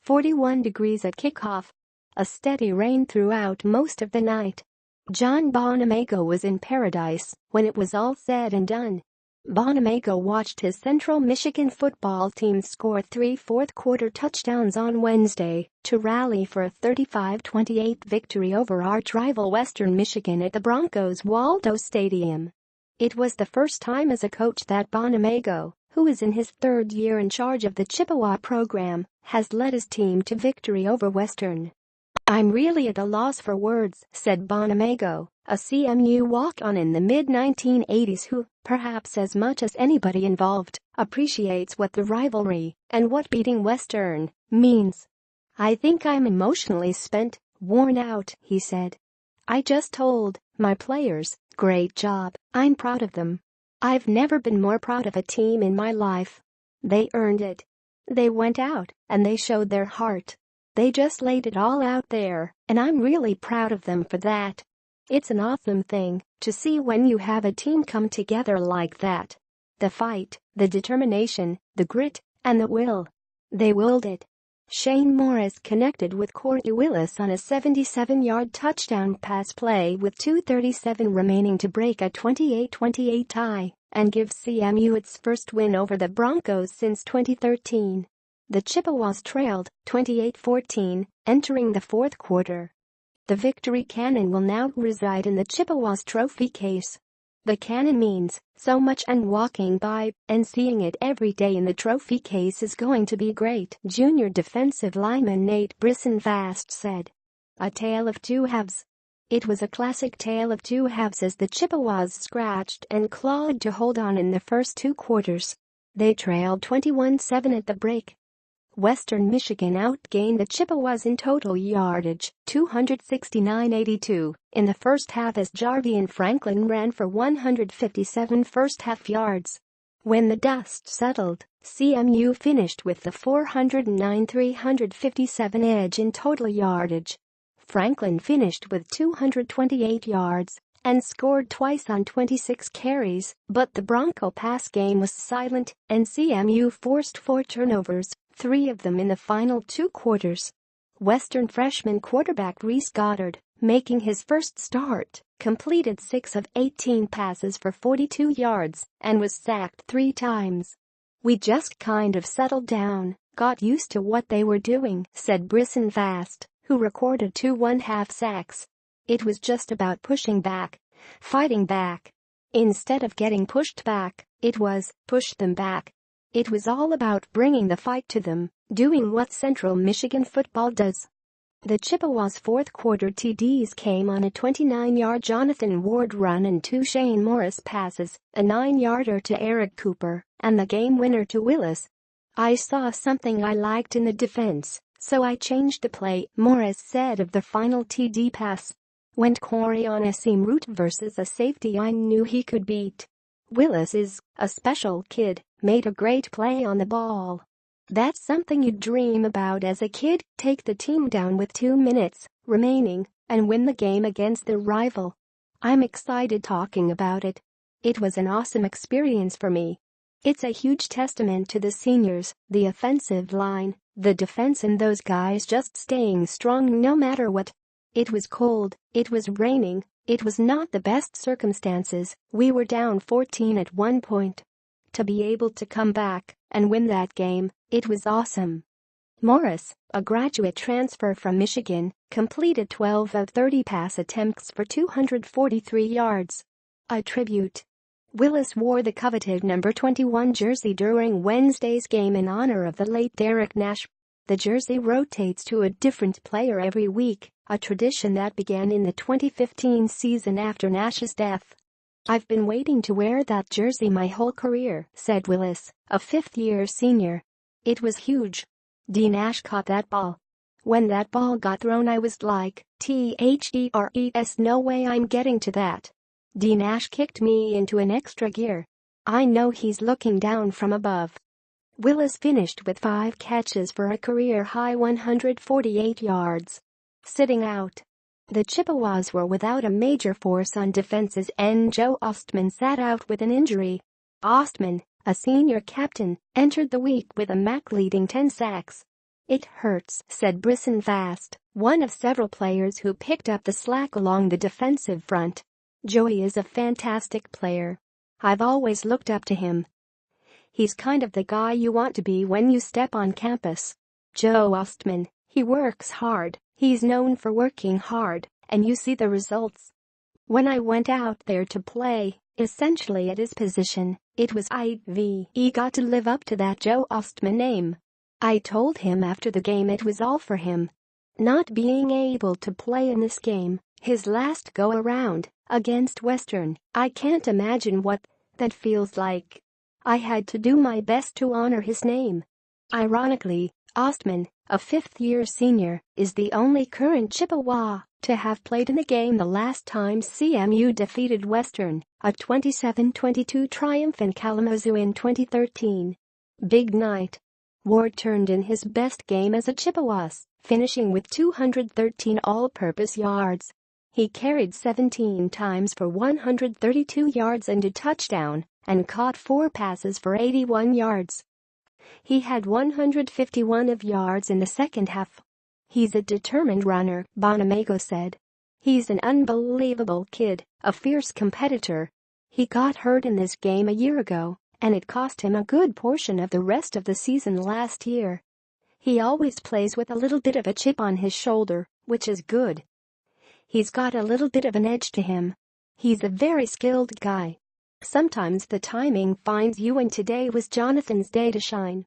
41 degrees at kickoff. A steady rain throughout most of the night. John Bonamego was in paradise when it was all said and done. Bonamego watched his Central Michigan football team score 3 fourth-quarter touchdowns on Wednesday to rally for a 35-28 victory over arch-rival Western Michigan at the Broncos' Waldo Stadium. It was the first time as a coach that Bonamego, who is in his third year in charge of the Chippewa program, has led his team to victory over Western. "I'm really at a loss for words," said Bonamego, a CMU walk-on in the mid-1980s who, perhaps as much as anybody involved, appreciates what the rivalry and what beating Western means. "I think I'm emotionally spent, worn out," he said. "I just told my players, great job, I'm proud of them. I've never been more proud of a team in my life. They earned it. They went out and they showed their heart. They just laid it all out there, and I'm really proud of them for that. It's an awesome thing to see when you have a team come together like that. The fight, the determination, the grit, and the will. They willed it." Shane Morris connected with Corey Willis on a 77-yard touchdown pass play with 2:37 remaining to break a 28-28 tie and give CMU its first win over the Broncos since 2013. The Chippewas trailed 28-14, entering the fourth quarter. The victory cannon will now reside in the Chippewas trophy case. The cannon means so much, and walking by and seeing it every day in the trophy case is going to be great, junior defensive lineman Nate Brisson-Fast said. A tale of two halves. It was a classic tale of two halves as the Chippewas scratched and clawed to hold on in the first two quarters. They trailed 21-7 at the break. Western Michigan outgained the Chippewas in total yardage, 269-82, in the first half as Jarvian Franklin ran for 157 first-half yards. When the dust settled, CMU finished with the 409-357 edge in total yardage. Franklin finished with 228 yards and scored twice on 26 carries, but the Bronco pass game was silent and CMU forced 4 turnovers, 3 of them in the final 2 quarters. Western freshman quarterback Reese Goddard, making his first start, completed 6 of 18 passes for 42 yards and was sacked 3 times. "We just kind of settled down, got used to what they were doing," said Brisson-Fast, who recorded 2 one-half sacks. "It was just about pushing back, fighting back. Instead of getting pushed back, it was push them back. It was all about bringing the fight to them, doing what Central Michigan football does." The Chippewas' fourth-quarter TDs came on a 29-yard Jonathan Ward run and 2 Shane Morris passes, a 9-yarder to Eric Cooper, and the game-winner to Willis. "I saw something I liked in the defense, so I changed the play," Morris said of the final TD pass. "Went Corey on a seam route versus a safety I knew he could beat. Willis is a special kid, made a great play on the ball. That's something you dream about as a kid, take the team down with 2 minutes remaining and win the game against their rival. I'm excited talking about it. It was an awesome experience for me. It's a huge testament to the seniors, the offensive line, the defense, and those guys just staying strong no matter what. It was cold, it was raining, it was not the best circumstances, we were down 14 at one point. To be able to come back and win that game, it was awesome." Morris, a graduate transfer from Michigan, completed 12 of 30 pass attempts for 243 yards. A tribute. Willis wore the coveted number 21 jersey during Wednesday's game in honor of the late Derek Nash. The jersey rotates to a different player every week, a tradition that began in the 2015 season after Nash's death. "I've been waiting to wear that jersey my whole career," said Willis, a fifth-year senior. "It was huge. D. Nash caught that ball. When that ball got thrown I was like, THERES no way I'm getting to that. D. Nash kicked me into an extra gear. I know he's looking down from above." Willis finished with 5 catches for a career-high 148 yards. Sitting out. The Chippewas were without a major force on defense's end. Joe Ostman sat out with an injury. Ostman, a senior captain, entered the week with a MAC leading 10 sacks. "It hurts," said Brisson Fast, one of several players who picked up the slack along the defensive front. "Joey is a fantastic player. I've always looked up to him. He's kind of the guy you want to be when you step on campus. Joe Ostman, he works hard, he's known for working hard, and you see the results. When I went out there to play, essentially at his position, it was he got to live up to that Joe Ostman name. I told him after the game it was all for him. Not being able to play in this game, his last go-around, against Western, I can't imagine what that feels like. I had to do my best to honor his name." Ironically, Ostman, a fifth-year senior, is the only current Chippewa to have played in the game the last time CMU defeated Western, a 27-22 triumph in Kalamazoo in 2013. Big night. Ward turned in his best game as a Chippewas, finishing with 213 all-purpose yards. He carried 17 times for 132 yards and a touchdown, and caught 4 passes for 81 yards. He had 151 of yards in the second half. "He's a determined runner," Bonamego said. "He's an unbelievable kid, a fierce competitor. He got hurt in this game a year ago, and it cost him a good portion of the rest of the season last year. He always plays with a little bit of a chip on his shoulder, which is good. He's got a little bit of an edge to him. He's a very skilled guy. Sometimes the timing finds you, and today was Jonathan's day to shine."